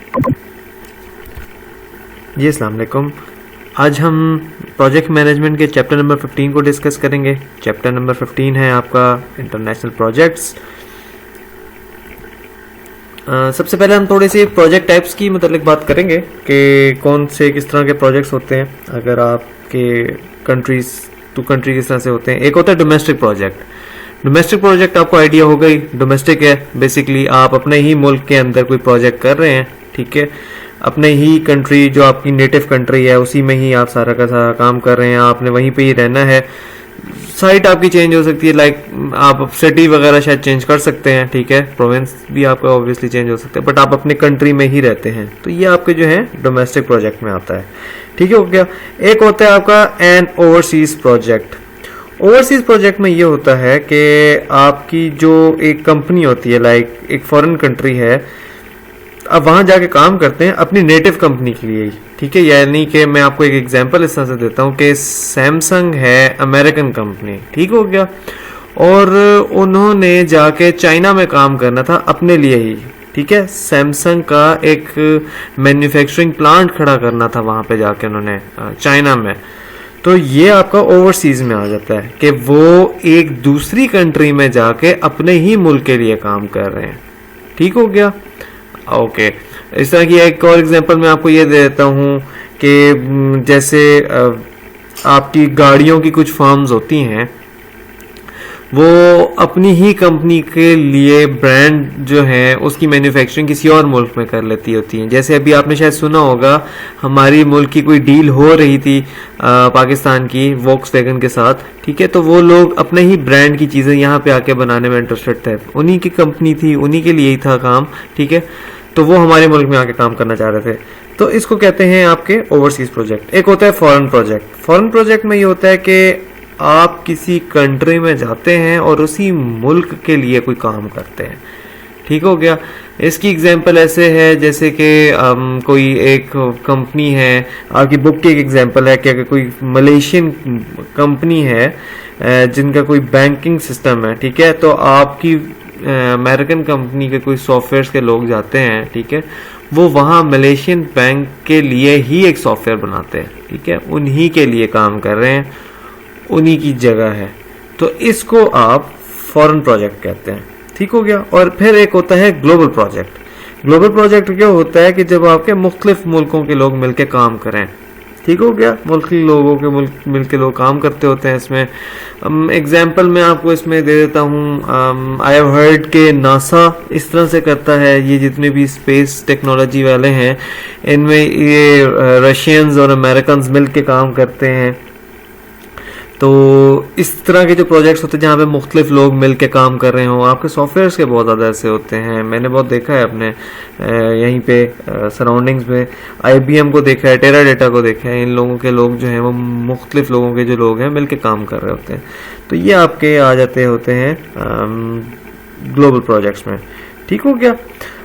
जी अस्सलाम वालेकुम। आज हम प्रोजेक्ट मैनेजमेंट के चैप्टर नंबर 15 को डिस्कस करेंगे। चैप्टर नंबर 15 है आपका इंटरनेशनल प्रोजेक्ट्स। सबसे पहले हम थोड़ी सी प्रोजेक्ट टाइप्स की मतलब बात करेंगे कि कौन से किस तरह के प्रोजेक्ट्स होते हैं। अगर आपके कंट्रीज टू कंट्री किस तरह से होते हैं। एक होता है डोमेस्टिक प्रोजेक्ट। डोमेस्टिक प्रोजेक्ट आपको आइडिया होगा ही, डोमेस्टिक है बेसिकली आप अपने ही मुल्क के अंदर कोई प्रोजेक्ट कर रहे हैं, ठीक है। अपने ही कंट्री जो आपकी नेटिव कंट्री है उसी में ही आप सारा का सारा काम कर रहे हैं, आपने वहीं पे ही रहना है। साइट आपकी चेंज हो सकती है, लाइक आप सिटी वगैरह शायद चेंज कर सकते हैं, ठीक है। प्रोविंस भी आपका ऑब्वियसली चेंज हो सकता है, बट आप अपने कंट्री में ही रहते हैं, तो ये आपके जो है डोमेस्टिक प्रोजेक्ट में आता है, ठीक है। हो गया। एक होता है आपका N overseas project. Overseas project में ये होता है कि आपकी जो एक कंपनी होती है, लाइक एक फॉरेन कंट्री है, अब वहां जाके काम करते हैं अपनी नेटिव कंपनी के लिए ही, ठीक है। यानी कि मैं आपको एक एग्जांपल इस तरह से देता हूं कि सैमसंग है अमेरिकन कंपनी, ठीक हो गया, और उन्होंने जाके चाइना में काम करना था अपने लिए ही, ठीक है। सैमसंग का एक मैन्युफैक्चरिंग प्लांट खड़ा करना था वहां पे जाके उन्होंने चाइना में। तो ये आपका ओवरसीज में आ जाता है कि वो एक दूसरी कंट्री में जाके अपने ही मुल्क के लिए काम कर रहे हैं, ठीक हो गया। ओके इस तरह की एक और एग्जांपल मैं आपको ये दे देता हूँ कि जैसे आपकी गाड़ियों की कुछ फर्म्स होती हैं, वो अपनी ही कंपनी के लिए ब्रांड जो है उसकी मैन्युफैक्चरिंग किसी और मुल्क में कर लेती होती हैं। जैसे अभी आपने शायद सुना होगा हमारी मुल्क की कोई डील हो रही थी पाकिस्तान की वॉक्सवैगन के साथ, ठीक है। तो वो लोग अपने ही ब्रांड की चीजें यहाँ पे आके बनाने में इंटरेस्टेड थे, उन्हीं की कंपनी थी, उन्हीं के लिए ही था काम, ठीक है। तो वो हमारे मुल्क में आके काम करना चाह रहे थे, तो इसको कहते हैं आपके ओवरसीज प्रोजेक्ट। एक होता है फॉरेन प्रोजेक्ट। फॉरेन प्रोजेक्ट में ये होता है कि आप किसी कंट्री में जाते हैं और उसी मुल्क के लिए कोई काम करते हैं, ठीक हो गया। इसकी एग्जांपल ऐसे है जैसे कि कोई एक कंपनी है, आपकी बुक की एक एग्जांपल है कि अगर कोई मलेशियन कंपनी है जिनका कोई बैंकिंग सिस्टम है, ठीक है, तो आपकी अमेरिकन कंपनी के कोई सॉफ्टवेयर के लोग जाते हैं, ठीक है, वो वहाँ मलेशियन बैंक के लिए ही एक सॉफ्टवेयर बनाते हैं, ठीक है, उन्हीं के लिए काम कर रहे हैं, उन्हीं की जगह है, तो इसको आप फॉरेन प्रोजेक्ट कहते हैं, ठीक हो गया। और फिर एक होता है ग्लोबल प्रोजेक्ट। ग्लोबल प्रोजेक्ट क्या होता है कि जब आपके मुख्तलिफ मुल्कों के लोग मिलकर काम करें, ठीक हो गया, मुल्क के लोगों के मुल्क मिलके लोग काम करते होते हैं। इसमें एग्जाम्पल मैं आपको इसमें दे देता हूँ। आई हैव हर्ड के नासा इस तरह से करता है, ये जितने भी स्पेस टेक्नोलॉजी वाले हैं इनमें ये रशियंस और अमेरिकन मिलके काम करते हैं। तो इस तरह के जो प्रोजेक्ट्स होते हैं जहाँ पे मुख्तलिफ लोग मिल के काम कर रहे हों, आपके सॉफ्टवेयर्स के बहुत ज़्यादा ऐसे होते हैं, मैंने बहुत देखा है अपने यहीं पे सराउंडिंग्स में। IBM को देखा है, टेराडेटा को देखा है, इन लोगों के लोग जो हैं वो मुख्तलिफ लोगों के जो लोग हैं मिल के काम कर रहे होते हैं। तो ये आपके आ जाते होते हैं ग्लोबल प्रोजेक्ट्स में, ठीक हो गया।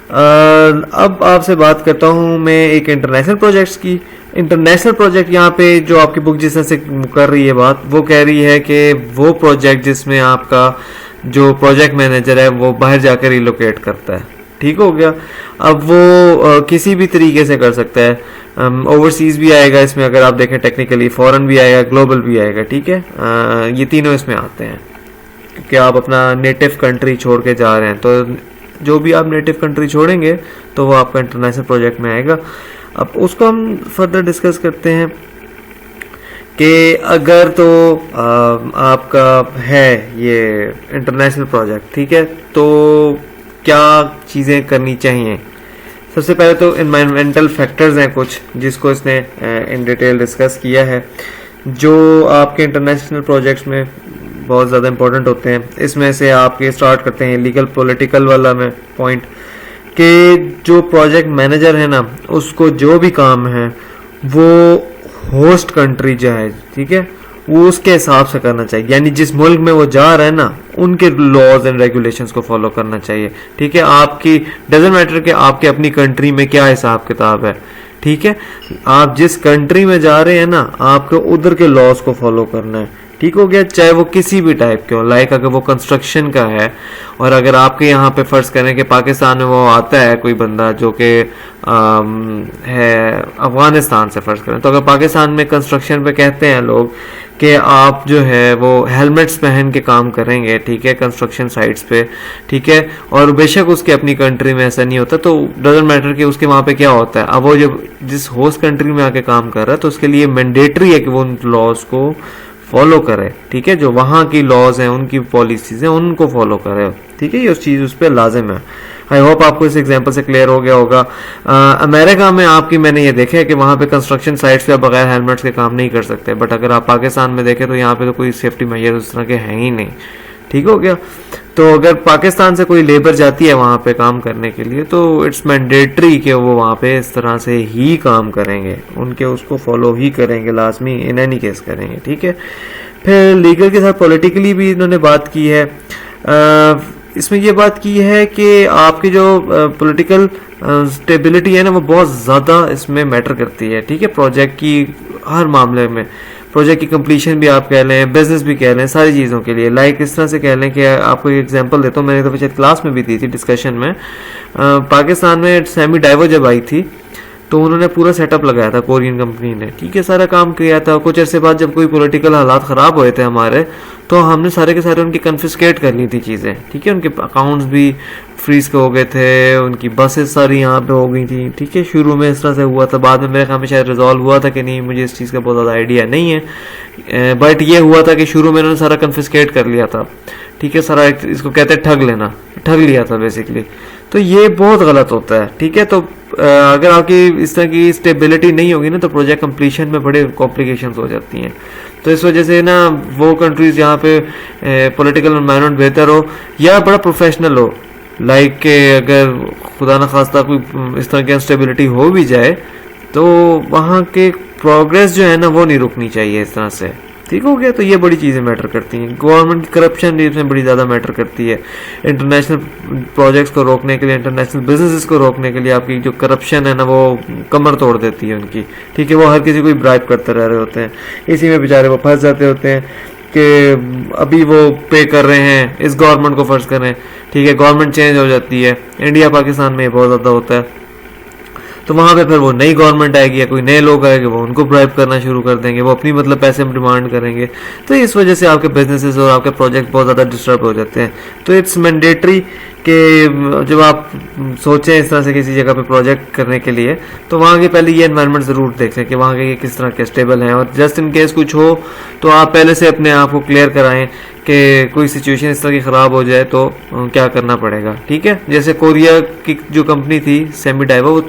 अब आपसे बात करता हूँ मैं एक इंटरनेशनल प्रोजेक्ट्स की। इंटरनेशनल प्रोजेक्ट यहाँ पे जो आपकी बुक जिस तरह से कर रही है बात, वो कह रही है कि वो प्रोजेक्ट जिसमें आपका जो प्रोजेक्ट मैनेजर है वो बाहर जाकर रिलोकेट करता है, ठीक हो गया। अब वो किसी भी तरीके से कर सकता है, ओवरसीज भी आएगा इसमें, अगर आप देखें टेक्निकली फॉरेन भी आएगा, ग्लोबल भी आएगा, ठीक है। ये तीनों इसमें आते हैं कि आप अपना नेटिव कंट्री छोड़ के जा रहे हैं, तो जो भी आप नेटिव कंट्री छोड़ेंगे तो वो आपका इंटरनेशनल प्रोजेक्ट में आएगा। अब उसको हम फर्दर डिस्कस करते हैं कि अगर तो आपका है ये इंटरनेशनल प्रोजेक्ट, ठीक है, तो क्या चीज़ें करनी चाहिए। सबसे पहले तो एनवायरमेंटल फैक्टर्स हैं कुछ जिसको इसने इन डिटेल डिस्कस किया है, जो आपके इंटरनेशनल प्रोजेक्ट्स में बहुत ज़्यादा इंपॉर्टेंट होते हैं। इसमें से आपके स्टार्ट करते हैं लीगल पॉलिटिकल वाला में पॉइंट कि जो प्रोजेक्ट मैनेजर है ना, उसको जो भी काम है वो होस्ट कंट्री जो है, ठीक है, वो उसके हिसाब से करना चाहिए, यानी जिस मुल्क में वो जा रहा है ना उनके लॉज एंड रेगुलेशंस को फॉलो करना चाहिए, ठीक है। आपकी डजंट मैटर कि आपके अपनी कंट्री में क्या हिसाब किताब है, ठीक है, आप जिस कंट्री में जा रहे हैं ना आपको उधर के लॉज को फॉलो करना है, ठीक हो गया, चाहे वो किसी भी टाइप के हो, लाइक अगर वो कंस्ट्रक्शन का है और अगर आपके यहाँ पे फर्ज करें कि पाकिस्तान में वो आता है कोई बंदा जो कि है अफगानिस्तान से, फर्ज करें, तो अगर पाकिस्तान में कंस्ट्रक्शन पे कहते हैं लोग कि आप जो है वो हेलमेट्स पहन के काम करेंगे, ठीक है, कंस्ट्रक्शन साइट्स पे, ठीक है, और बेशक उसके अपनी कंट्री में ऐसा नहीं होता, तो डजेंट मैटर कि उसके वहाँ पे क्या होता है। अब वो जब जिस होस्ट कंट्री में आके काम कर रहा है तो उसके लिए मैंडेटरी है कि वो उन लॉज को फॉलो करे, ठीक है, जो वहाँ की लॉज हैं, उनकी पॉलिसीज हैं, उनको फॉलो करे, ठीक है, ये उस चीज़ उस पर लाजिम है। आई होप आपको इस एग्जांपल से क्लियर हो गया होगा। अमेरिका में आपकी मैंने ये देखा है कि वहाँ पे कंस्ट्रक्शन साइट्स पे आप बगैर हेलमेट्स के काम नहीं कर सकते, बट अगर आप पाकिस्तान में देखें तो यहाँ पे तो कोई सेफ्टी मेजर उस तरह के हैं ही नहीं, ठीक हो गया। तो अगर पाकिस्तान से कोई लेबर जाती है वहाँ पे काम करने के लिए तो इट्स मैंडेटरी कि वो वहाँ पे इस तरह से ही काम करेंगे, उनके उसको फॉलो ही करेंगे, लाजमी इन एनी केस करेंगे, ठीक है। फिर लीगल के साथ पॉलिटिकली भी इन्होंने बात की है। इसमें ये बात की है कि आपकी जो पॉलिटिकल स्टेबिलिटी है ना वो बहुत ज़्यादा इसमें मैटर करती है, ठीक है, प्रोजेक्ट की हर मामले में, प्रोजेक्ट की कंप्लीशन भी आप कह लें, बिजनेस भी कह लें, सारी चीज़ों के लिए। लाइक इस तरह से कह लें कि आपको एक एग्जांपल देता हूँ, मैंने तो शायद क्लास में भी दी थी डिस्कशन में। पाकिस्तान में सेमी डाइवो जब आई थी तो उन्होंने पूरा सेटअप लगाया था कोरियन कंपनी ने, ठीक है, सारा काम किया था। कुछ अर्से बाद जब कोई पॉलिटिकल हालात ख़राब हुए थे हमारे, तो हमने सारे के सारे उनकी कन्फिस्केट कर ली थी चीज़ें, ठीक है, उनके अकाउंट्स भी फ्रीज के हो गए थे, उनकी बसेस सारी यहाँ पे हो गई थी, ठीक है। शुरू में इस तरह से हुआ था, बाद में मेरे ख्याल में शायद रिजॉल्व हुआ था कि नहीं, मुझे इस चीज़ का बहुत ज़्यादा आइडिया नहीं है, बट ये हुआ था कि शुरू में उन्होंने सारा कन्फिस्केट कर लिया था, ठीक है, सारा इसको कहते हैं ठग लेना, ठग लिया था बेसिकली। तो ये बहुत गलत होता है, ठीक है। तो अगर आपकी इस तरह की स्टेबिलिटी नहीं होगी ना तो प्रोजेक्ट कंप्लीशन में बड़े कॉम्प्लिकेशंस हो जाती हैं। तो इस वजह से ना वो कंट्रीज जहाँ पे पॉलिटिकल एनवायरनमेंट बेहतर हो या बड़ा प्रोफेशनल हो, लाइक के अगर खुदा न खास्ता कोई इस तरह की इंस्टेबिलिटी हो भी जाए तो वहाँ के प्रोग्रेस जो है ना वो नहीं रुकनी चाहिए इस तरह से, ठीक हो गया। तो ये बड़ी चीज़ें मैटर करती हैं। गवर्नमेंट की करप्शन भी इसमें बड़ी ज़्यादा मैटर करती है। इंटरनेशनल प्रोजेक्ट्स को रोकने के लिए, इंटरनेशनल बिजनेसेस को रोकने के लिए आपकी जो करप्शन है ना वो कमर तोड़ देती है उनकी, ठीक है। वो हर किसी को ही ब्राइब करते रह रहे होते हैं, इसी में बेचारे वो फंस जाते होते हैं कि अभी वो पे कर रहे हैं इस गवर्नमेंट को, फर्ज करें, ठीक है, गवर्नमेंट चेंज हो जाती है। इंडिया पाकिस्तान में बहुत ज़्यादा होता है। तो वहाँ पे फिर वो नई गवर्नमेंट आएगी या कोई नए लोग आएंगे, वो उनको ब्राइब करना शुरू कर देंगे, वो अपनी मतलब पैसे डिमांड करेंगे। तो इस वजह से आपके बिजनेसेस और आपके प्रोजेक्ट बहुत ज़्यादा डिस्टर्ब हो जाते हैं। तो इट्स मैंडेटरी कि जब आप सोचें इस तरह से किसी जगह पे प्रोजेक्ट करने के लिए तो वहाँ के पहले ये एनवायरनमेंट ज़रूर देखें कि वहाँ के किस तरह के स्टेबल हैं, और जस्ट इन केस कुछ हो तो आप पहले से अपने आप को क्लियर कराएं कि कोई सिचुएशन इस तरह की ख़राब हो जाए तो क्या करना पड़ेगा, ठीक है। जैसे कोरिया की जो कंपनी थी सेमी डाइवो,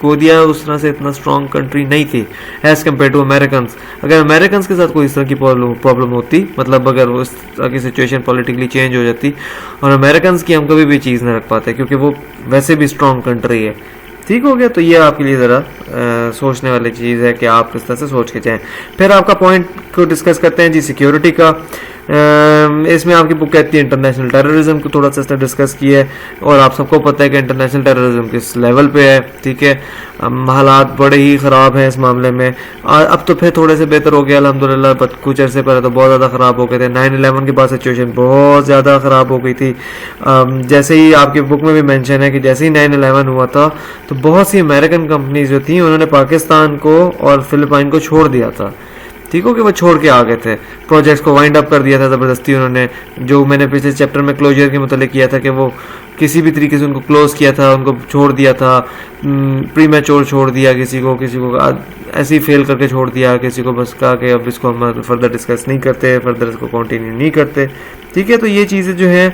कोरिया उस तरह से इतना स्ट्रॉन्ग कंट्री नहीं थी एज कम्पेयर टू अमेरिकन। अगर अमेरिकन के साथ कोई इस तरह की प्रॉब्लम होती, मतलब अगर उस तरह की सिचुएशन पॉलिटिकली चेंज हो जाती, और अमेरिकन की हम कभी भी चीज़ नहीं रख पाते क्योंकि वो वैसे भी स्ट्रॉन्ग कंट्री है, ठीक हो गया। तो ये आपके लिए ज़रा सोचने वाली चीज़ है कि आप इस तरह से सोच के जाएं। फिर आपका पॉइंट को डिस्कस करते हैं जी, सिक्योरिटी का। इसमें आपकी बुक कहती है इंटरनेशनल टेररिज्म को थोड़ा सा इसने डिस्कस किया है, और आप सबको पता है कि इंटरनेशनल टेररिज्म किस लेवल पे है, ठीक है। हालात बड़े ही ख़राब हैं इस मामले में। अब तो फिर थोड़े से बेहतर हो गया अल्हम्दुलिल्लाह, बट कुछ अर्से पहले तो बहुत ज़्यादा ख़राब हो गए थे। 9/11 के बाद सिचुएशन बहुत ज़्यादा ख़राब हो गई थी। जैसे ही आपकी बुक में भी मेंशन है कि जैसे ही 9/11 हुआ था तो बहुत सी अमेरिकन कंपनीज जो थी उन्होंने पाकिस्तान को और फिलिपाइन को छोड़ दिया था, ठीक हो कि वो छोड़ के आ गए थे, प्रोजेक्ट्स को वाइंड अप कर दिया था ज़बरदस्ती उन्होंने। जो मैंने पिछले चैप्टर में क्लोजर के मतलब किया था कि वो किसी भी तरीके से उनको क्लोज किया था, उनको छोड़ दिया था, प्रीमैच्योर छोड़ दिया, किसी को ऐसे ही फेल करके छोड़ दिया, किसी को बस कहा कि अब इसको हम फर्दर डिस्कस नहीं करते, फर्दर इसको कंटिन्यू नहीं करते, ठीक है। तो ये चीज़ें जो हैं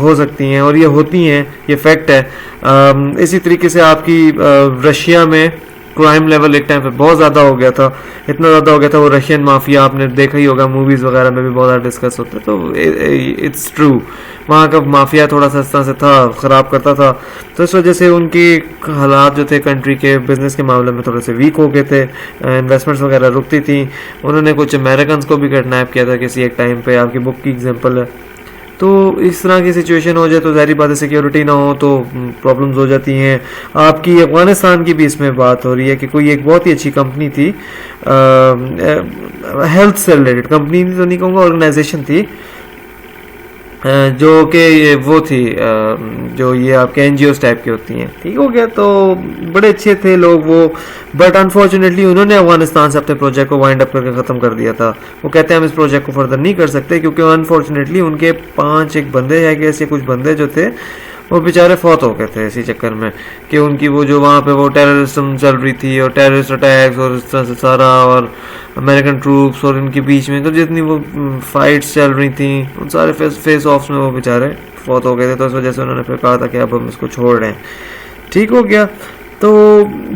हो सकती हैं और ये होती हैं, ये फैक्ट है। इसी तरीके से आपकी रशिया में क्राइम लेवल एक टाइम पे बहुत ज़्यादा हो गया था, इतना ज़्यादा हो गया था, वो रशियन माफिया आपने देखा ही होगा, मूवीज़ वगैरह में भी बहुत ज़्यादा डिस्कस होते हैं। तो इट्स ट्रू, वहाँ का माफिया थोड़ा सा इस तरह से था, ख़राब करता था। तो इस वजह से उनकी हालात जो थे कंट्री के बिजनेस के मामले में थोड़े से वीक हो गए थे, इन्वेस्टमेंट्स वगैरह रुकती थी। उन्होंने कुछ अमेरिकन को भी किडनैप किया था किसी एक टाइम पर, आपकी बुक की एग्जाम्पल है। तो इस तरह की सिचुएशन हो जाए तो ज़ाहिर बात है सिक्योरिटी ना हो तो प्रॉब्लम्स हो जाती हैं। आपकी अफगानिस्तान की भी इसमें बात हो रही है कि कोई एक बहुत ही अच्छी कंपनी थी, हेल्थ से रिलेटेड कंपनी तो नहीं कहूँगा, ऑर्गेनाइजेशन थी, जो कि वो थी जो ये आपके एनजीओस टाइप की होती हैं, ठीक हो गया। तो बड़े अच्छे थे लोग वो, बट अनफॉर्चुनेटली उन्होंने अफगानिस्तान से अपने प्रोजेक्ट को वाइंड अप करके ख़त्म कर दिया था। वो कहते हैं हम इस प्रोजेक्ट को फर्दर नहीं कर सकते क्योंकि अनफॉर्चुनेटली उनके 5 एक बंदे है कि ऐसे कुछ बंदे जो थे वो बेचारे फौत हो गए थे इसी चक्कर में कि उनकी वो जो वहाँ पे वो टेररिज्म चल रही थी और टेररिस्ट अटैक्स और इस तरह से सारा, और अमेरिकन ट्रूप्स और इनके बीच में तो जितनी वो फाइट्स चल रही थी उन सारे फेस ऑफ्स में वो बेचारे फौत हो गए थे। तो इस वजह से उन्होंने फिर कहा था कि अब हम इसको छोड़ रहे हैं, ठीक हो गया। तो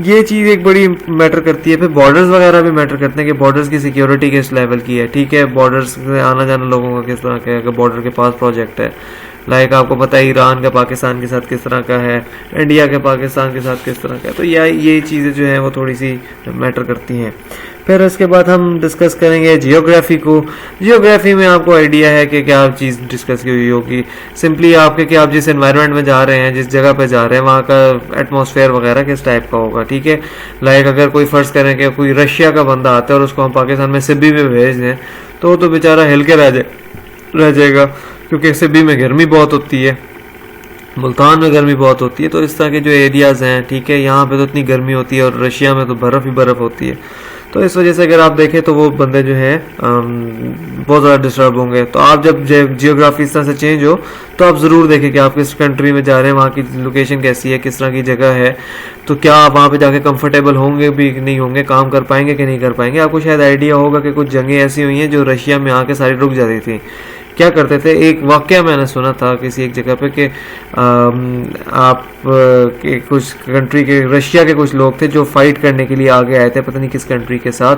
ये चीज़ एक बड़ी मैटर करती है। फिर बॉर्डर्स वगैरह भी मैटर करते हैं कि बॉर्डर्स की सिक्योरिटी किस लेवल की है, ठीक है, बॉर्डर्स से आना जाना लोगों का किस तरह का है, अगर बॉर्डर के पास प्रोजेक्ट है, लाइक आपको पता है ईरान का पाकिस्तान के साथ किस तरह का है, इंडिया के पाकिस्तान के साथ किस तरह का है, तो ये चीज़ें जो हैं वो थोड़ी सी मैटर करती हैं। फिर उसके बाद हम डिस्कस करेंगे जियोग्राफी को। जियोग्राफी में आपको आइडिया है कि क्या चीज़ डिस्कस की हुई होगी, सिंपली आपके कि आप जिस एनवायरनमेंट में जा रहे हैं, जिस जगह पे जा रहे हैं, वहाँ का एटमॉस्फेयर वगैरह किस टाइप का होगा, ठीक है। लाइक अगर कोई फ़र्ज़ करें कि कोई रशिया का बंदा आता है और उसको हम पाकिस्तान में सिब्बी में भेज दें तो बेचारा हिल के रह जाएगा क्योंकि सिब्बी में गर्मी बहुत होती है, मुल्तान में गर्मी बहुत होती है। तो इस तरह के जो एरियाज़ हैं, ठीक है, यहाँ पे तो इतनी गर्मी होती है और रशिया में तो बर्फ़ ही बर्फ़ होती है। तो इस वजह से अगर आप देखें तो वो बंदे जो हैं बहुत ज़्यादा डिस्टर्ब होंगे। तो आप जब जियोग्राफी इस तरह से चेंज हो तो आप ज़रूर देखें कि आप किस कंट्री में जा रहे हैं, वहाँ की लोकेशन कैसी है, किस तरह की जगह है, तो क्या आप वहाँ पे जाके कंफर्टेबल होंगे भी नहीं होंगे, काम कर पाएंगे कि नहीं कर पाएंगे। आपको शायद आइडिया होगा कि कुछ जगहें ऐसी हुई हैं जो रशिया में आके सारी रुक जाती थी। क्या करते थे, एक वाकया मैंने सुना था किसी एक जगह पे कि आप के कुछ कंट्री के, रशिया के कुछ लोग थे जो फाइट करने के लिए आगे आए थे, पता नहीं किस कंट्री के साथ,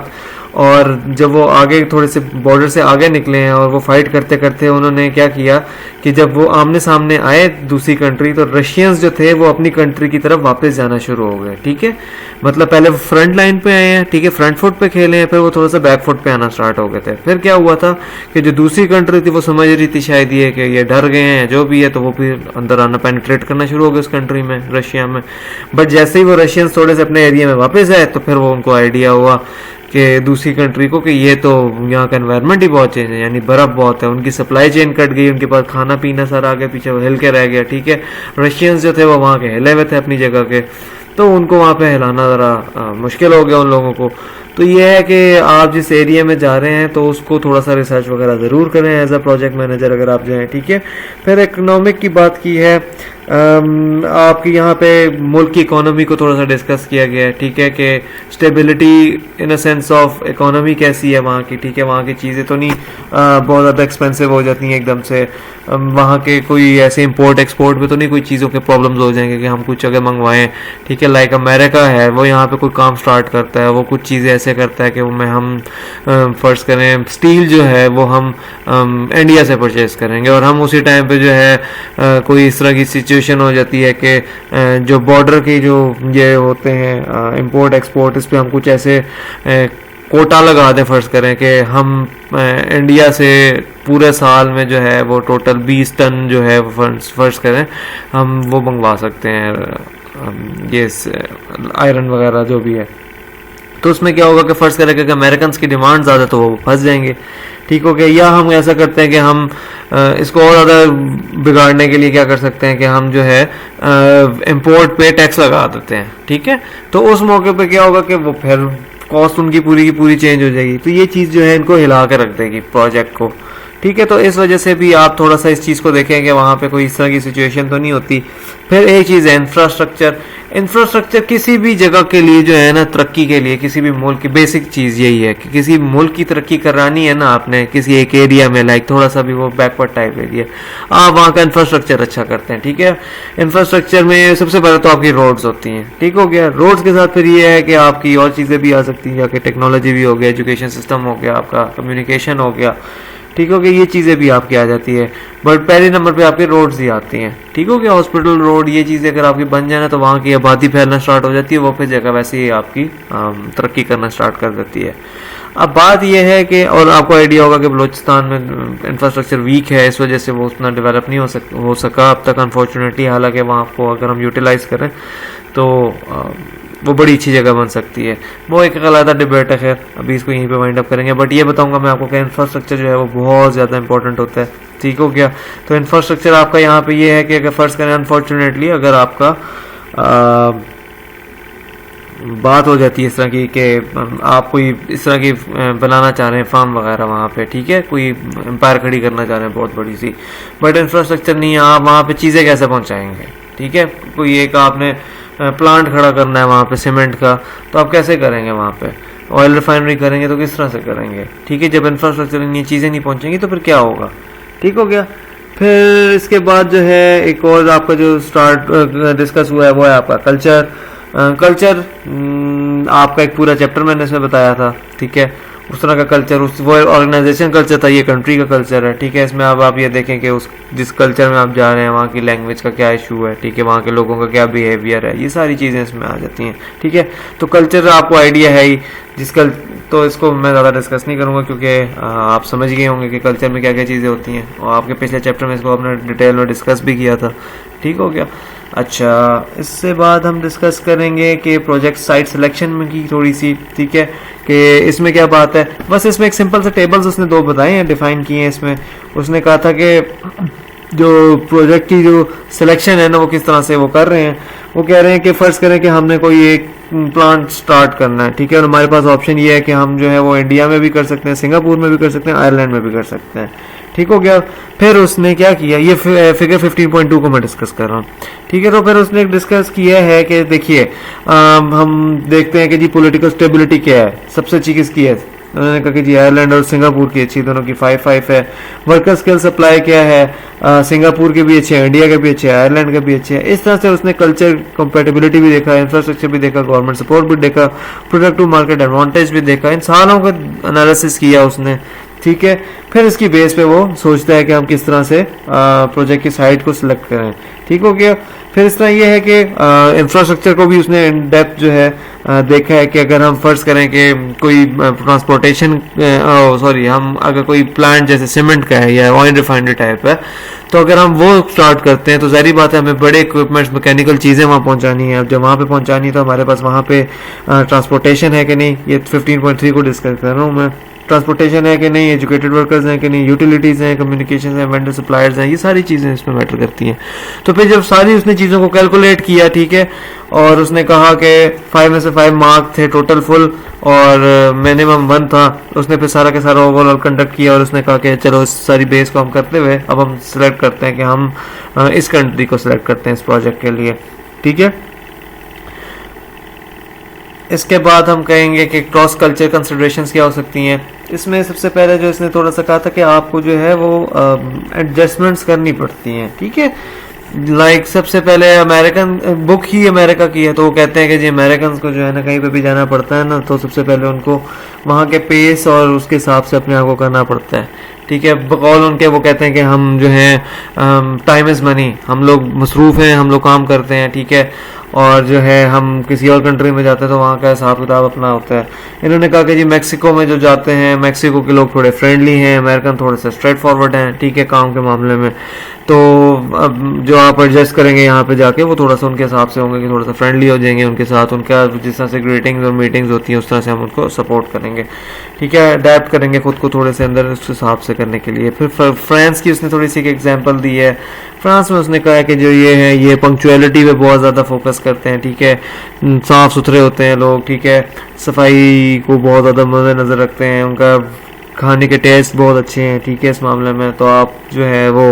और जब वो आगे थोड़े से बॉर्डर से आगे निकले हैं और वो फाइट करते करते उन्होंने क्या किया कि जब वो आमने सामने आए दूसरी कंट्री तो रशियंस जो थे वो अपनी कंट्री की तरफ वापस जाना शुरू हो गए, ठीक है। मतलब पहले वो फ्रंट लाइन पे आए हैं, ठीक है, फ्रंट फुट पे खेले हैं, फिर वो थोड़ा सा बैक फुट पे आना स्टार्ट हो गए थे। फिर क्या हुआ था कि जो दूसरी कंट्री थी वो समझ रही थी शायद ये कि ये डर गए हैं जो भी है, तो वो फिर अंदर आना पेनिट्रेट करना शुरू हो गया उस कंट्री में, रशिया में। बट जैसे ही वो रशियंस थोड़े से अपने एरिया में वापस आए तो फिर वो उनको आइडिया हुआ कि दूसरी कंट्री को कि ये तो यहाँ का एनवायरनमेंट ही बहुत चेंज है, यानी बर्फ़ बहुत है, उनकी सप्लाई चेन कट गई, उनके पास खाना पीना सारा आगे पीछे वो हिल के रह गया, ठीक है। रशियंस जो थे वो वहाँ के हिले हुए थे अपनी जगह के, तो उनको वहाँ पे हिलाना ज़रा मुश्किल हो गया उन लोगों को। तो ये है कि आप जिस एरिया में जा रहे हैं तो उसको थोड़ा सा रिसर्च वगैरह ज़रूर करें एज अ प्रोजेक्ट मैनेजर अगर आप जाएँ, ठीक है। फिर इकोनॉमिक की बात की है, आपकी यहाँ पे मुल्क की इकोनॉमी को थोड़ा सा डिस्कस किया गया है, ठीक है, कि stability in a sense of economy कैसी है वहाँ की, ठीक है। वहाँ की चीज़ें तो नहीं बहुत ज़्यादा एक्सपेंसिव हो जाती हैं एकदम से, वहाँ के कोई ऐसे इंपोर्ट एक्सपोर्ट में तो नहीं कोई चीज़ों के प्रॉब्लम्स हो जाएंगे कि हम कुछ अगर मंगवाएं, ठीक है। लाइक अमेरिका है, वो यहाँ पे कोई काम स्टार्ट करता है, वो कुछ चीज़ें ऐसे करता है कि वो में हम फर्ज करें स्टील जो है वो हम इंडिया से परचेज करेंगे और हम उसी टाइम पे जो है कोई इस तरह की सिचुएशन हो जाती है कि जो बॉर्डर की जो ये होते हैं इंपोर्ट एक्सपोर्ट, इस पर हम कुछ ऐसे कोटा लगा दें, फर्ज करें कि हम इंडिया से पूरे साल में जो है वो टोटल 20 टन जो है फर्ज करें हम वो मंगवा सकते हैं ये आयरन वगैरह जो भी है। तो उसमें क्या होगा कि फ़र्ज़ करें कि अमेरिकन की डिमांड ज़्यादा तो वो फंस जाएंगे, ठीक हो गया। या हम ऐसा करते हैं कि हम इसको और ज़्यादा बिगाड़ने के लिए क्या कर सकते हैं कि हम जो है इंपोर्ट पे टैक्स लगा देते हैं, ठीक है। तो उस मौके पे क्या होगा कि वो फिर कॉस्ट उनकी पूरी की पूरी चेंज हो जाएगी। तो ये चीज़ जो है इनको हिला के रख देगी प्रोजेक्ट को, ठीक है। तो इस वजह से भी आप थोड़ा सा इस चीज़ को देखें कि वहाँ पे कोई इस तरह की सिचुएशन तो नहीं होती। फिर एक चीज़ है इंफ्रास्ट्रक्चर किसी भी जगह के लिए जो है ना, तरक्की के लिए किसी भी मुल्क की बेसिक चीज़ यही है कि किसी मुल्क की तरक्की करानी है ना आपने किसी एक एरिया में, लाइक थोड़ा सा भी वो बैकवर्ड टाइप एरिया, आप वहाँ का इंफ्रास्ट्रक्चर अच्छा करते हैं, ठीक है। इंफ्रास्ट्रक्चर में सबसे पहले तो आपकी रोड्स होती हैं, ठीक हो गया। रोड्स के साथ फिर ये है कि आपकी और चीज़ें भी आ सकती हैं, जाके टेक्नोलॉजी भी हो गया, एजुकेशन सिस्टम हो गया, आपका कम्युनिकेशन हो गया, ठीक हो गया। ये चीज़ें भी आपकी आ जाती है, बट पहले नंबर पे आपके रोड्स ही आती हैं, ठीक हो गया। हॉस्पिटल रोड ये चीज़ें अगर आपकी बन जाए ना तो वहाँ की आबादी फैलना स्टार्ट हो जाती है, वो फिर जगह वैसे ही आपकी तरक्की करना स्टार्ट कर देती है। अब बात यह है कि, और आपको आइडिया होगा कि बलूचिस्तान में इंफ्रास्ट्रक्चर वीक है, इस वजह से वो उतना डेवलप नहीं हो सका अब तक अनफॉर्चुनेटली। हालांकि वहाँ को अगर हम यूटिलाइज करें तो वो बड़ी अच्छी जगह बन सकती है। वो एक अलग डिबेट है, खैर अभी इसको यहीं पे वाइंड अप करेंगे। बट ये बताऊंगा मैं आपको कि इंफ्रास्ट्रक्चर जो है वो बहुत ज़्यादा इंपॉर्टेंट होता है, ठीक हो गया। तो इंफ्रास्ट्रक्चर आपका यहाँ पे ये है कि अगर फर्ज करें अनफॉर्चुनेटली अगर आपका बात हो जाती है इस तरह की कि आप कोई इस तरह की बनाना चाह रहे हैं फार्म वगैरह वहाँ पे, ठीक है, कोई एम्पायर खड़ी करना चाह रहे हैं बहुत बड़ी सी, बट इंफ्रास्ट्रक्चर नहीं है, आप वहाँ पे चीज़ें कैसे पहुँचाएंगे, ठीक है। कोई एक आपने प्लांट खड़ा करना है वहाँ पे सीमेंट का, तो आप कैसे करेंगे वहाँ पे? ऑयल रिफाइनरी करेंगे तो किस तरह से करेंगे, ठीक है। जब इंफ्रास्ट्रक्चर इतनी चीज़ें नहीं पहुँचेंगी तो फिर क्या होगा, ठीक हो गया। फिर इसके बाद जो है एक और आपका जो स्टार्ट डिस्कस हुआ है वो है आपका कल्चर। कल्चर आपका एक पूरा चैप्टर मैंने इसमें बताया था, ठीक है। उस तरह का कल्चर, उस वो ऑर्गेनाइजेशन कल्चर था, ये कंट्री का कल्चर है, ठीक है। इसमें अब आप ये देखें कि उस जिस कल्चर में आप जा रहे हैं वहाँ की लैंग्वेज का क्या इशू है, ठीक है, वहाँ के लोगों का क्या बिहेवियर है, ये सारी चीज़ें इसमें आ जाती हैं, ठीक है। तो कल्चर आपको आइडिया है ही, तो इसको मैं ज़्यादा डिस्कस नहीं करूँगा क्योंकि आप समझ गए होंगे कि कल्चर में क्या क्या चीज़ें होती हैं, और आपके पिछले चैप्टर में इसको आपने डिटेल में डिस्कस भी किया था, ठीक हो गया। अच्छा, इससे बाद हम डिस्कस करेंगे कि प्रोजेक्ट साइट सिलेक्शन में की थोड़ी सी, ठीक है, कि इसमें क्या बात है। बस इसमें एक सिंपल से टेबल्स उसने दो बताए हैं, डिफाइन किए हैं इसमें। उसने कहा था कि जो प्रोजेक्ट की जो सिलेक्शन है ना वो किस तरह से वो कर रहे हैं। वो कह रहे हैं कि फर्ज करें कि हमने कोई एक प्लांट स्टार्ट करना है, ठीक है, और हमारे पास ऑप्शन ये है कि हम जो है वो इंडिया में भी कर सकते हैं, सिंगापुर में भी कर सकते हैं, आयरलैंड में भी कर सकते हैं, ठीक हो गया। फिर उसने क्या किया, ये फिगर 15.2 को मैं डिस्कस कर रहा हूँ, ठीक है। तो फिर उसने डिस्कस किया है कि देखिए हम देखते हैं कि जी पॉलिटिकल स्टेबिलिटी क्या है, सबसे अच्छी किसकी है। उन्होंने कहा कि जी आयरलैंड और सिंगापुर की अच्छी, दोनों की 5-5 है। वर्कर स्किल सप्लाई क्या है, सिंगापुर के भी अच्छे हैं, इंडिया के भी अच्छे हैं, आयरलैंड के भी अच्छे हैं। इस तरह से उसने कल्चर कंपेटिबिलिटी भी देखा, इंफ्रास्ट्रक्चर भी देखा, गवर्नमेंट सपोर्ट भी देखा, प्रोडक्ट टू मार्केट एडवांटेज भी देखा, इन सारों का एनालिसिस किया उसने, ठीक है। फिर इसकी बेस पे वो सोचता है कि हम किस तरह से प्रोजेक्ट की साइट को सिलेक्ट करें, ठीक हो गया। फिर इस तरह ये है कि इंफ्रास्ट्रक्चर को भी उसने इन डेप्थ जो है देखा है कि अगर हम फर्ज करें कि कोई ट्रांसपोर्टेशन हम अगर कोई प्लांट जैसे सीमेंट का है या ऑयल रिफाइनरी टाइप है, तो अगर हम वो स्टार्ट करते हैं तो जाहिर बात है हमें बड़े इक्विपमेंट्स मैकेनिकल चीज़ें वहाँ पहुँचानी है। अब जब वहाँ पे पहुँचानी है तो हमारे पास वहाँ पे ट्रांसपोर्टेशन है कि नहीं, ये 15.3 को डिस्कस कर रहा हूँ मैं। ट्रांसपोर्टेशन है कि नहीं, एजुकेटेड वर्कर्स हैं कि नहीं, यूटिलिटीज़ हैं, कम्युनिकेशन हैं, वेंडर सप्लायर्स हैं, ये सारी चीज़ें इसमें मैटर करती हैं। तो फिर जब सारी उसने चीज़ों को कैलकुलेट किया, ठीक है, और उसने कहा कि 5 में से 5 मार्क थे टोटल फुल और मिनिमम 1 था। उसने फिर सारा के सारा ओवरऑल कंडक्ट किया और उसने कहा कि चलो इस सारी बेस को हम करते हुए अब हम सिलेक्ट करते हैं कि हम इस कंट्री को सिलेक्ट करते हैं इस प्रोजेक्ट के लिए, ठीक है। इसके बाद हम कहेंगे कि क्रॉस कल्चर कंसिडरेशंस क्या हो सकती हैं। इसमें सबसे पहले जो इसने थोड़ा सा कहा था कि आपको जो है वो एडजस्टमेंट्स करनी पड़ती हैं, ठीक है। लाइक सबसे पहले अमेरिकन बुक ही अमेरिका की है, तो वो कहते हैं कि जी अमेरिकन को जो है ना कहीं पे भी जाना पड़ता है ना, तो सबसे पहले उनको वहाँ के पेस और उसके हिसाब से अपने आप को करना पड़ता है, ठीक है। बकौल उनके वो कहते हैं कि हम जो है टाइम इज़ मनी, हम लोग मसरूफ़ हैं, हम लोग काम करते हैं, ठीक है, और जो है हम किसी और कंट्री में जाते हैं तो वहाँ का हिसाब किताब अपना होता है। इन्होंने कहा कि जी मैक्सिको में जो जाते हैं, मैक्सिको के लोग थोड़े फ्रेंडली हैं, अमेरिकन थोड़े से स्ट्रेट फॉरवर्ड हैं, ठीक है, काम के मामले में। तो अब जो आप एडजस्ट करेंगे यहाँ पे जाके वो थोड़ा सा उनके हिसाब से होंगे कि थोड़ा सा फ्रेंडली हो जाएंगे उनके साथ, उनका जिस तरह से ग्रीटिंग्स और मीटिंग्स होती हैं उस तरह से हम उनको सपोर्ट करेंगे, ठीक है, अडेप्ट करेंगे खुद को थोड़े से अंदर उस हिसाब से करने के लिए। फिर फ्रांस की उसने थोड़ी सी एक एग्जांपल दी है। फ्रांस में उसने कहा है कि जो ये है ये पंक्चुअलिटी पे बहुत ज़्यादा फोकस करते हैं, ठीक है, साफ़ सुथरे होते हैं लोग, ठीक है, सफाई को बहुत ज़्यादा मद्देनज़र रखते हैं, उनका खाने के टेस्ट बहुत अच्छे हैं, ठीक है। इस मामले में तो आप जो है वो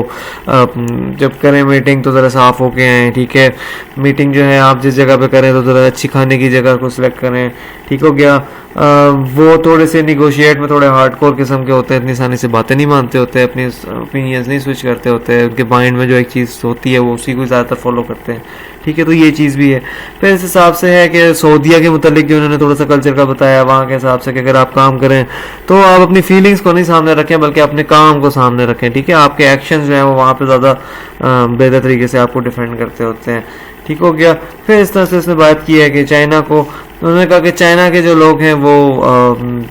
जब करें मीटिंग तो ज़रा साफ़ होके आएँ, ठीक है। मीटिंग जो है आप जिस जगह पे करें तो ज़रा अच्छी खाने की जगह को सिलेक्ट करें, ठीक हो गया। वो थोड़े से निगोशिएट में थोड़े हार्डकोर किस्म के होते हैं, इतनी आसानी से बातें नहीं मानते होते, अपनी ओपिनियंस नहीं स्विच करते होते, उनके माइंड में जो एक चीज़ होती है वो उसी को ज़्यादातर फॉलो करते हैं, ठीक है। तो ये चीज़ भी है। फिर इस हिसाब से है कि सऊदीया के मुतालिक जो उन्होंने थोड़ा सा कल्चर का बताया वहाँ के हिसाब से कि अगर आप काम करें तो आप अपनी फीलिंग्स को नहीं सामने रखें बल्कि अपने काम को सामने रखें, ठीक है। आपके एक्शंस जो हैं वो वहाँ पे ज़्यादा बेहतर तरीके से आपको डिफेंड करते होते हैं, ठीक हो गया। फिर इस तरह से उसने बात की है कि चाइना को उन्होंने कहा कि चाइना के जो लोग हैं वो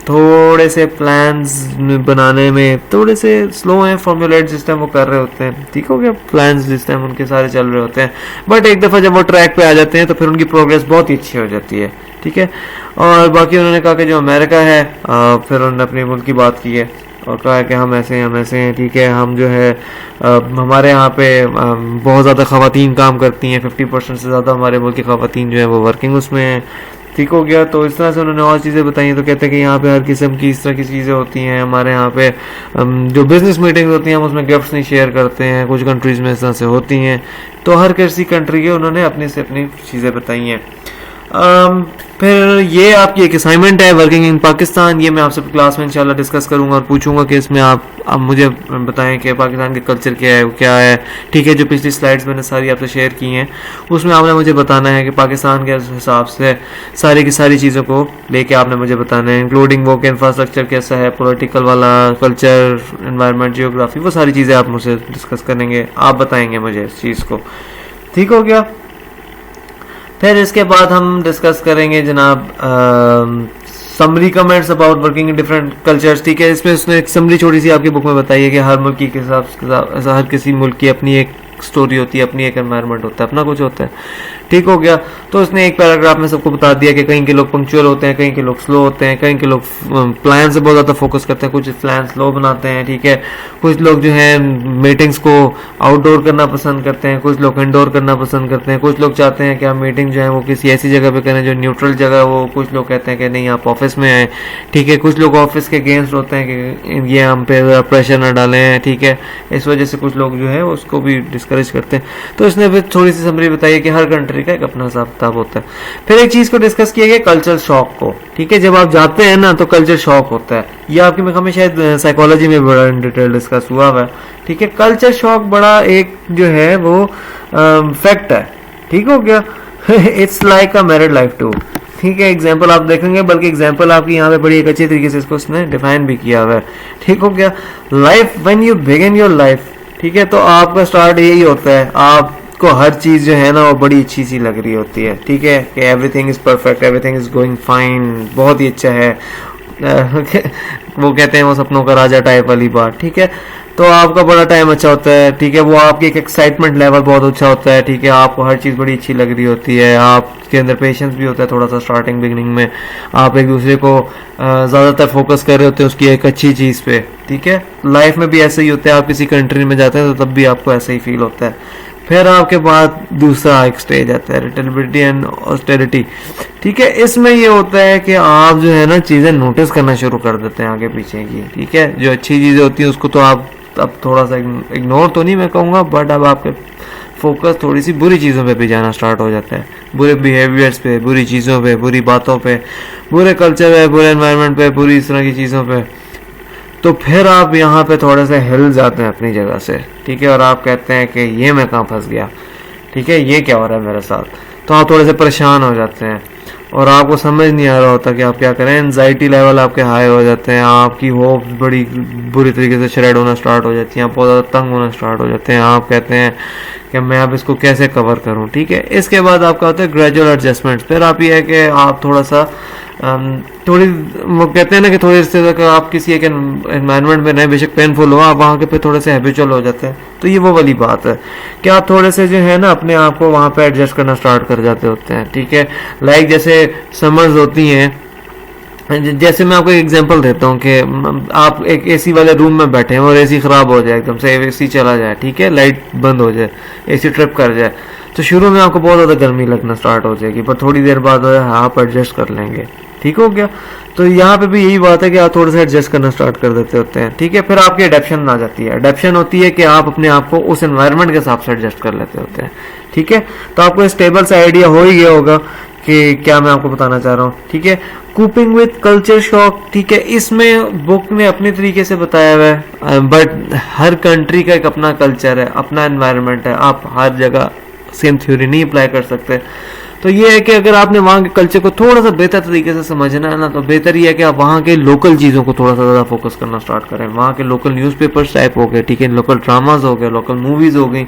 थोड़े से प्लान्स बनाने में थोड़े से स्लो हैं, फॉर्मुलेट जिस टाइम वो कर रहे होते हैं, ठीक हो गया, प्लान्स जिस टाइम उनके सारे चल रहे होते हैं, बट एक दफ़ा जब वो ट्रैक पे आ जाते हैं तो फिर उनकी प्रोग्रेस बहुत ही अच्छी हो जाती है, ठीक है। और बाकी उन्होंने कहा कि जो अमेरिका है, फिर उन्होंने अपने मुल्क की बात की है और कहा है कि हम ऐसे हैं, ठीक है, हम जो है हमारे यहाँ पे बहुत ज़्यादा ख़वातीन काम करती हैं, 50% से ज़्यादा हमारे मुल्क की ख़वातीन जो है वो वर्किंग उसमें हैं, ठीक हो गया। तो इस तरह से उन्होंने और चीज़ें बताई हैं। तो कहते हैं कि यहाँ पे हर किस्म की इस तरह की चीज़ें होती हैं, हमारे यहाँ पे जो बिज़नेस मीटिंग्स होती हैं हम उसमें गिफ्ट्स नहीं शेयर करते हैं, कुछ कंट्रीज़ में इस तरह से होती हैं। तो हर किसी कंट्री के उन्होंने अपनी से अपनी चीज़ें बताई हैं। फिर ये आपकी एक असाइनमेंट है वर्किंग इन पाकिस्तान, ये मैं आपसे क्लास में इंशाल्लाह डिस्कस करूंगा और पूछूंगा कि इसमें आप मुझे बताएं कि पाकिस्तान के कल्चर क्या है, ठीक है। जो पिछली स्लाइड्स मैंने सारी आपसे शेयर की हैं उसमें आपने मुझे बताना है कि पाकिस्तान के हिसाब से सारी की सारी चीज़ों को लेके आपने मुझे बताना है, इंक्लूडिंग वो कि इंफ्रास्ट्रक्चर कैसा है, पॉलिटिकल वाला, कल्चर, एनवायरनमेंट, जियोग्राफी, वो सारी चीज़ें आप मुझसे डिस्कस करेंगे, आप बताएंगे मुझे इस चीज़ को, ठीक हो गया। फिर इसके बाद हम डिस्कस करेंगे जनाब summary comments about working in different cultures, ठीक है। इसमें उसने एक समरी छोटी सी आपकी बुक में बताई है कि हर मुल्क के हिसाब से हर किसी मुल्क की अपनी एक स्टोरी होती है, अपनी एक एनवायरनमेंट होता है, अपना कुछ होता है, ठीक हो गया। तो उसने एक पैराग्राफ में सबको बता दिया कि कहीं के लोग पंक्चुअल होते हैं, कहीं के लोग स्लो होते हैं, कहीं के लोग प्लान से बहुत ज़्यादा फोकस करते हैं, कुछ प्लान स्लो बनाते हैं, ठीक है। कुछ लोग जो है मीटिंग्स को आउटडोर करना पसंद करते हैं, कुछ लोग इंडोर करना पसंद करते हैं, कुछ लोग चाहते हैं कि आप मीटिंग जो है वो किसी ऐसी जगह पे करें जो न्यूट्रल जगह हो, कुछ लोग कहते हैं कि नहीं आप ऑफिस में आए, ठीक है। कुछ लोग ऑफिस के अगेंस्ट होते हैं कि ये हम पे प्रेशर ना डालें, ठीक है। इस वजह से कुछ लोग जो है उसको भी डिस्करेज करते हैं। तो इसने फिर थोड़ी सी समरी बताई है कि हर कंट्री का एक अपना हिसाब किताब होता है। फिर एक चीज को डिस्कस किया गया कल्चर शॉक को, ठीक है। जब आप जाते हैं ना तो कल्चर शॉक होता है, ये आपकी में हमें शायद साइकोलॉजी में बड़ा इन डिटेल डिस्कस हुआ है, ठीक है। कल्चर शॉक बड़ा एक जो है वो फैक्ट है, ठीक हो गया। It's like a married life too, ठीक है। एग्जाम्पल आप देखेंगे, बल्कि एग्जाम्पल आपकी यहाँ पे बड़ी एक अच्छी तरीके से इसको उसने डिफाइन भी किया हुआ है, ठीक हो गया। Life when you begin your life, ठीक है, तो आपका स्टार्ट यही होता है, आपको हर चीज़ जो है ना वो बड़ी अच्छी सी लग रही होती है, ठीक है, कि everything is perfect, everything is going fine, बहुत ही अच्छा है। वो कहते हैं वो सपनों का राजा टाइप वाली बात, ठीक है। तो आपका बड़ा टाइम अच्छा होता है, ठीक है। वो आपकी एक एक्साइटमेंट लेवल बहुत अच्छा होता है, ठीक है। आपको हर चीज़ बड़ी अच्छी लग रही होती है, आपके अंदर पेशेंस भी होता है थोड़ा सा स्टार्टिंग बिगनिंग में, आप एक दूसरे को ज़्यादातर फोकस कर रहे होते हैं उसकी एक अच्छी चीज़ पे, ठीक है। लाइफ में भी ऐसे ही होता है, आप किसी कंट्री में जाते हैं तो तब भी आपको ऐसे ही फील होता है। फिर आपके बाद दूसरा एक स्टेज आता है रिटेलेबिलिटी एंड ऑस्टेरिटी, ठीक है। इसमें ये होता है कि आप जो है ना चीज़ें नोटिस करना शुरू कर देते हैं आगे पीछे की, ठीक है। जो अच्छी चीज़ें होती हैं उसको तो आप अब थोड़ा सा इग्नोर तो नहीं मैं कहूँगा, बट अब आपके फोकस थोड़ी सी बुरी चीज़ों पे भी जाना स्टार्ट हो जाता है, बुरे बिहेवियर्स पे, बुरी चीज़ों पे, बुरी बातों पे, बुरे कल्चर पे, बुरे एनवायरनमेंट पे, बुरी इस तरह की चीज़ों पे। तो फिर आप यहाँ पे थोड़े से हिल जाते हैं अपनी जगह से, ठीक है। और आप कहते हैं कि ये मैं कहाँ फंस गया, ठीक है, ये क्या हो रहा है मेरे साथ। तो आप थोड़े से परेशान हो जाते हैं और आपको समझ नहीं आ रहा होता कि आप क्या करें। एंजाइटी लेवल आपके हाई हो जाते हैं, आपकी होप्स बड़ी बुरी तरीके से श्रेड होना स्टार्ट हो जाती हैं, आप बहुत ज़्यादा तंग होना स्टार्ट हो जाते हैं। आप कहते हैं कि मैं अब इसको कैसे कवर करूं, ठीक है। इसके बाद आपका होता है ग्रेजुअल एडजस्टमेंट। फिर आप ये है कि आप थोड़ा सा थोड़ी वो कहते हैं ना कि थोड़ी देर तक आप किसी एक एनवायरनमेंट में नहीं, बेशक पेनफुल हो, आप वहाँ के पे थोड़े से हैबिचुअल हो जाते हैं। तो ये वो वाली बात है कि आप थोड़े से जो है ना अपने आप को वहाँ पे एडजस्ट करना स्टार्ट कर जाते होते हैं, ठीक है। लाइक जैसे समर्स होती हैं, जैसे मैं आपको एक एग्जांपल देता हूँ कि आप एक एसी वाले रूम में बैठे हैं और एसी ख़राब हो जाए, एकदम से एसी चला जाए, ठीक है, लाइट बंद हो जाए, एसी ट्रिप कर जाए, तो शुरू में आपको बहुत ज़्यादा गर्मी लगना स्टार्ट हो जाएगी, पर थोड़ी देर बाद आप एडजस्ट कर लेंगे, ठीक हो गया। तो यहाँ पे भी यही बात है कि आप थोड़ा सा एडजस्ट करना स्टार्ट कर देते होते हैं, ठीक है। फिर आपकी एडेप्शन आ जाती है। एडेप्शन होती है कि आप अपने आप को उस एनवायरनमेंट के हिसाब से एडजस्ट कर लेते होते हैं, ठीक है। तो आपको स्टेबल सा आइडिया हो ही गया होगा कि क्या मैं आपको बताना चाह रहा हूँ, ठीक है। कूपिंग विद कल्चर शॉक, ठीक है, इसमें बुक ने अपने तरीके से बताया हुआ है, बट हर कंट्री का एक अपना कल्चर है, अपना एनवायरनमेंट है, आप हर जगह सेम थ्योरी नहीं अप्लाई कर सकते। तो ये है कि अगर आपने वहाँ के कल्चर को थोड़ा सा बेहतर तरीके से समझना है ना, तो बेहतर ये है कि आप वहाँ के लोकल चीज़ों को थोड़ा सा ज़्यादा फोकस करना स्टार्ट करें। वहाँ के लोकल न्यूज़पेपर्स टाइप हो गए, ठीक है, लोकल ड्रामाज हो गए, लोकल मूवीज़ हो गई,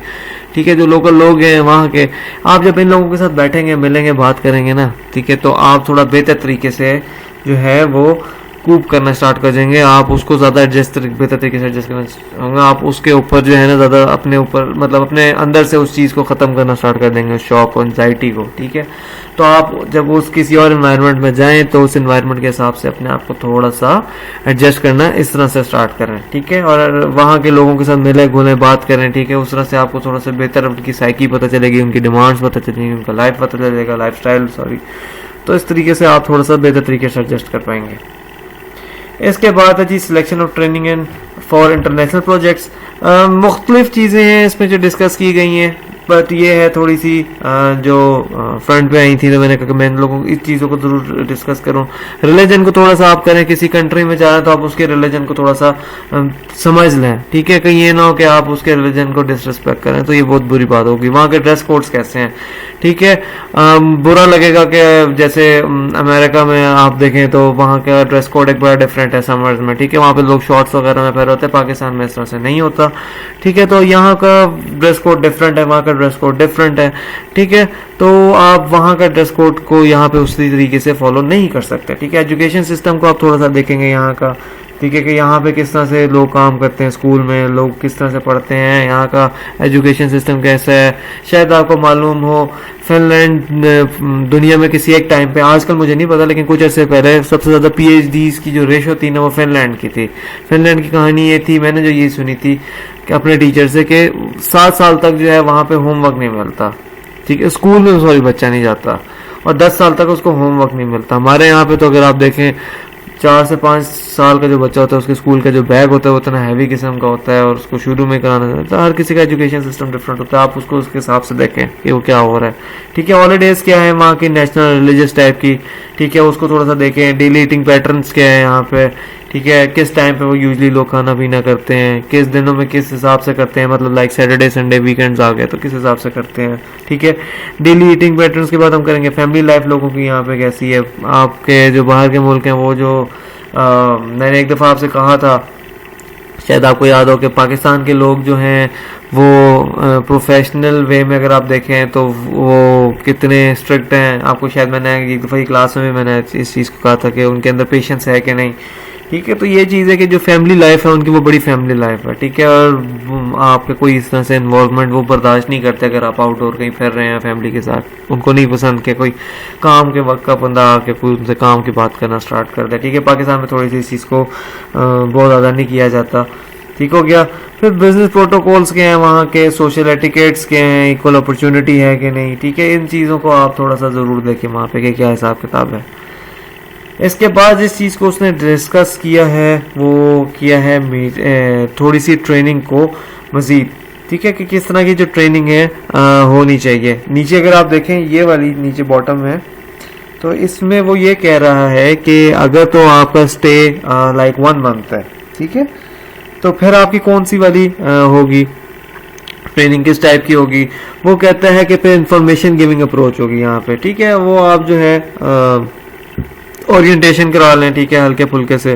ठीक है, जो लोकल लोग हैं वहाँ के, आप जब इन लोगों के साथ बैठेंगे, मिलेंगे, बात करेंगे ना, ठीक है, तो आप थोड़ा बेहतर तरीके से जो है वो कूप करना स्टार्ट कर देंगे। आप उसको ज़्यादा बेहतर तरीके से एडजस्ट करना होगा। आप उसके ऊपर जो है ना ज़्यादा अपने ऊपर मतलब अपने अंदर से उस चीज़ को ख़त्म करना स्टार्ट कर देंगे, शॉक और एंजाइटी को, ठीक है। तो आप जब उस किसी और इन्वायरमेंट में जाएं तो उस इन्वायरमेंट के हिसाब से अपने आप को थोड़ा सा एडजस्ट करना इस तरह से स्टार्ट करें, ठीक है। और वहाँ के लोगों के साथ मिले घुले बात करें, ठीक है, उस तरह से आपको थोड़ा सा बेहतर उनकी साइकी पता चलेगी, उनकी डिमांड्स पता चलेगी, उनका लाइफ पता चलेगा, लाइफ स्टाइल तो इस तरीके से आप थोड़ा सा बेहतर तरीके से एडजस्ट कर पाएंगे। इसके बाद है जी selection of training and for international projects. मुख्तलिफ चीज़ें हैं इसमें जो डिस्कस की गई हैं, बट ये है थोड़ी सी जो फ्रंट पे आई थी, तो मैंने कहा मैं इन लोगों इस चीज़ों को ज़रूर डिस्कस करूं। रिलीजन को थोड़ा सा आप करें, किसी कंट्री में जा रहे हैं तो आप उसके रिलीजन को थोड़ा सा समझ लें, ठीक है, कहीं ये ना हो कि आप उसके रिलीजन को डिसरिस्पेक्ट करें, तो ये बहुत बुरी बात होगी। वहाँ के ड्रेस कोड्स कैसे हैं, ठीक है, बुरा लगेगा कि जैसे अमेरिका में आप देखें तो वहाँ का ड्रेस कोड एक बड़ा डिफरेंट है समर्स में, ठीक है, वहाँ पे लोग शॉर्ट्स वगैरह में पहन होते हैं, पाकिस्तान में इस तरह से नहीं होता, ठीक है। तो यहाँ का ड्रेस कोड डिफरेंट है, वहाँ का ड्रेस कोड डिफरेंट है, ठीक है। तो आप वहाँ का ड्रेस कोड को यहाँ पे उसी तरीके से फॉलो नहीं कर सकते, ठीक है। एजुकेशन सिस्टम को आप थोड़ा सा देखेंगे यहाँ का, ठीक है, कि यहाँ पे किस तरह से लोग काम करते हैं, स्कूल में लोग किस तरह से पढ़ते हैं, यहाँ का एजुकेशन सिस्टम कैसा है। शायद आपको मालूम हो फिनलैंड दुनिया में किसी एक टाइम पे, आजकल मुझे नहीं पता, लेकिन कुछ अर्से पहले सबसे ज़्यादा PhDs की जो रेशो थी ना वो फिनलैंड की थी। फिनलैंड की कहानी ये थी, मैंने जो ये सुनी थी कि अपने टीचर से कि 7 साल तक जो है वहाँ पे होमवर्क नहीं मिलता, ठीक है, स्कूल में सॉरी बच्चा नहीं जाता, और 10 साल तक उसको होमवर्क नहीं मिलता। हमारे यहाँ पे तो अगर आप देखें 4 से 5 साल का जो बच्चा होता है उसके स्कूल का जो बैग होता है वो इतना हैवी किस्म का होता है, और उसको शुरू में कराना चाहता है। हर किसी का एजुकेशन सिस्टम डिफरेंट होता है, आप उसको उसके हिसाब से देखें कि वो क्या हो रहा है, ठीक है। हॉलीडेज क्या है वहाँ की, नेशनल रिलीजियस टाइप की, ठीक है, उसको थोड़ा सा देखें। डेली ईटिंग पैटर्न्स क्या है यहाँ पे, ठीक है, किस टाइम पे वो यूजली लोग खाना पीना करते हैं, किस दिनों में किस हिसाब से करते हैं, मतलब लाइक सैटरडे संडे वीकेंड्स आ गए तो किस हिसाब से करते हैं, ठीक है। डेली ईटिंग पैटर्न्स के बाद हम करेंगे फैमिली लाइफ लोगों की यहाँ पे कैसी है। आपके जो बाहर के मुल्क हैं वो जो मैंने एक दफ़ा आपसे कहा था, शायद आपको याद हो, कि पाकिस्तान के लोग जो हैं वो प्रोफेशनल वे में अगर आप देखें तो वो कितने स्ट्रिक्ट हैं। आपको शायद मैंने एक दफ़ा क्लास में मैंने इस चीज़ को कहा था कि उनके अंदर पेशेंस है कि नहीं, ठीक है। तो ये चीज़ है कि जो फैमिली लाइफ है उनकी वो बड़ी फैमिली लाइफ है, ठीक है, और आपके कोई इस तरह से इन्वॉल्वमेंट वो बर्दाश्त नहीं करते अगर आप आउटडोर कहीं फिर रहे हैं फैमिली के साथ। उनको नहीं पसंद कि कोई काम के वक्त का बंदा आके कोई उनसे काम की बात करना स्टार्ट कर दे, ठीक है। पाकिस्तान में थोड़ी सी इस चीज़ को बहुत ज़्यादा नहीं किया जाता, ठीक हो गया। फिर बिजनेस प्रोटोकॉल्स के हैं वहाँ के, सोशल एटिकेट्स के हैं, इक्वल अपॉर्चुनिटी है कि नहीं, ठीक है। इन चीज़ों को आप थोड़ा सा ज़रूर देखें वहाँ पे कि क्या हिसाब किताब है। इसके बाद जिस चीज़ को उसने डिस्कस किया है वो किया है थोड़ी सी ट्रेनिंग को मज़ीद, ठीक है, कि किस तरह की जो ट्रेनिंग है होनी चाहिए। नीचे अगर आप देखें ये वाली नीचे बॉटम है, तो इसमें वो ये कह रहा है कि अगर तो आपका स्टे लाइक 1 मंथ है, ठीक है, तो फिर आपकी कौन सी वाली होगी ट्रेनिंग, किस टाइप की होगी। वो कहता है कि फिर इंफॉर्मेशन गिविंग अप्रोच होगी यहाँ पे, ठीक है। वो आप जो है ओरिएंटेशन करा लें, ठीक है, हल्के फुल्के से,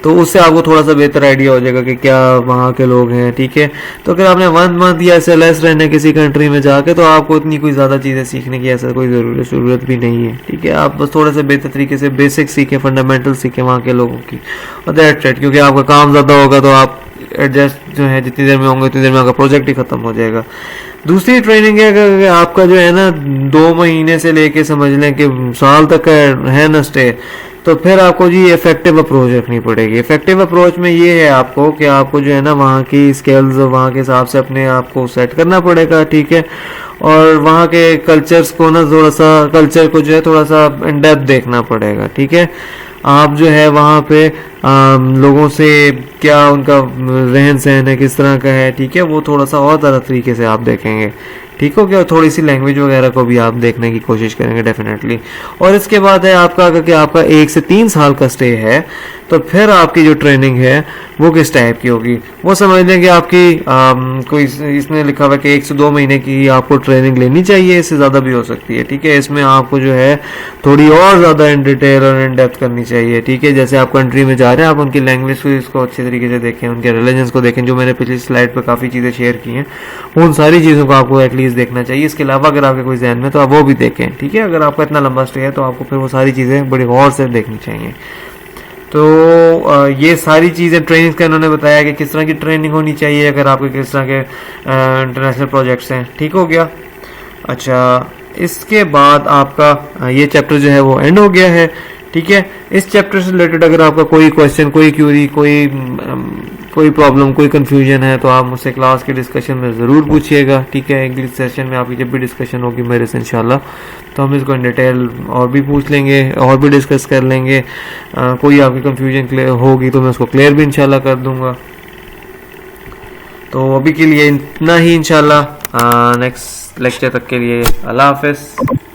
तो उससे आपको थोड़ा सा बेहतर आइडिया हो जाएगा कि क्या वहाँ के लोग हैं, ठीक है। तो अगर आपने 1 मंथ या ऐसे लेस रहने किसी कंट्री में जाके, तो आपको इतनी कोई ज़्यादा चीज़ें सीखने की ऐसा कोई ज़रूरत भी नहीं है, ठीक है। आप बस थोड़े से बेहतर तरीके से बेसिक सीखें, फंडामेंटल सीखें वहाँ के लोगों की, और दैट्स इट। क्योंकि आपका काम ज़्यादा होगा तो आप एडजस्ट जो है जितनी देर में होंगे उतनी देर में आपका प्रोजेक्ट ही ख़त्म हो जाएगा। दूसरी ट्रेनिंग है कि आपका जो है ना 2 महीने से लेके समझ लें कि साल तक है ना स्टे, तो फिर आपको जी इफेक्टिव अप्रोच रखनी पड़ेगी। इफेक्टिव अप्रोच में ये है आपको कि आपको जो है ना वहाँ की स्किल्स वहाँ के हिसाब से अपने आप को सेट करना पड़ेगा, ठीक है। और वहाँ के कल्चर्स को ना थोड़ा सा कल्चर को जो है थोड़ा सा इन डेप्थ देखना पड़ेगा, ठीक है। आप जो है वहाँ पे लोगों से क्या उनका रहन सहन है किस तरह का है, ठीक है, वो थोड़ा सा और ज़्यादा तरीके से आप देखेंगे, ठीक हो गया। थोड़ी सी लैंग्वेज वगैरह को भी आप देखने की कोशिश करेंगे डेफिनेटली। और इसके बाद है आपका, अगर कि आपका 1 से 3 साल का स्टे है तो फिर आपकी जो ट्रेनिंग है वो किस टाइप की होगी, वो समझ लें कि आपकी कोई इसमें लिखा हुआ है कि 1 से 2 महीने की आपको ट्रेनिंग लेनी चाहिए, इससे ज़्यादा भी हो सकती है। ठीक है, इसमें आपको जो है थोड़ी और ज़्यादा इन डिटेल और इन डेप्थ करनी चाहिए। ठीक है, जैसे आप कंट्री में जा रहे हैं, आप उनकी लैंग्वेज को इसको अच्छे तरीके से देखें, उनके रिलीजन्स को देखें, जो मैंने पिछली स्लाइड पर काफ़ी चीज़ें शेयर की हैं, उन सारी चीज़ों को आपको एटलीस्ट देखना चाहिए। इसके अलावा अगर आपके कोई जहन में तो आप वो भी देखें। ठीक है, अगर आपका इतना लंबा स्टे है तो आपको फिर वो सारी चीज़ें बड़ी गौर से देखनी चाहिए। तो ये सारी चीज़ें ट्रेनिंग का इन्होंने बताया कि किस तरह की ट्रेनिंग होनी चाहिए अगर आपके किस तरह के इंटरनेशनल प्रोजेक्ट्स हैं। ठीक हो गया। अच्छा, इसके बाद आपका ये चैप्टर जो है वो एंड हो गया है। ठीक है, इस चैप्टर से रिलेटेड अगर आपका कोई क्वेश्चन, कोई क्यूरी, कोई प्रॉब्लम, कोई कंफ्यूजन है तो आप मुझसे क्लास के डिस्कशन में ज़रूर पूछिएगा। ठीक है, इंग्लिश सेशन में आपकी जब भी डिस्कशन होगी मेरे से इंशाल्लाह, तो हम इसको इन डिटेल और भी पूछ लेंगे और भी डिस्कस कर लेंगे। कोई आपकी कंफ्यूजन क्लियर होगी तो मैं उसको क्लियर भी इंशाल्लाह कर दूंगा। तो अभी के लिए इतना ही इंशाल्लाह। नेक्स्ट लेक्चर तक के लिए अल्लाह हाफ़िज़।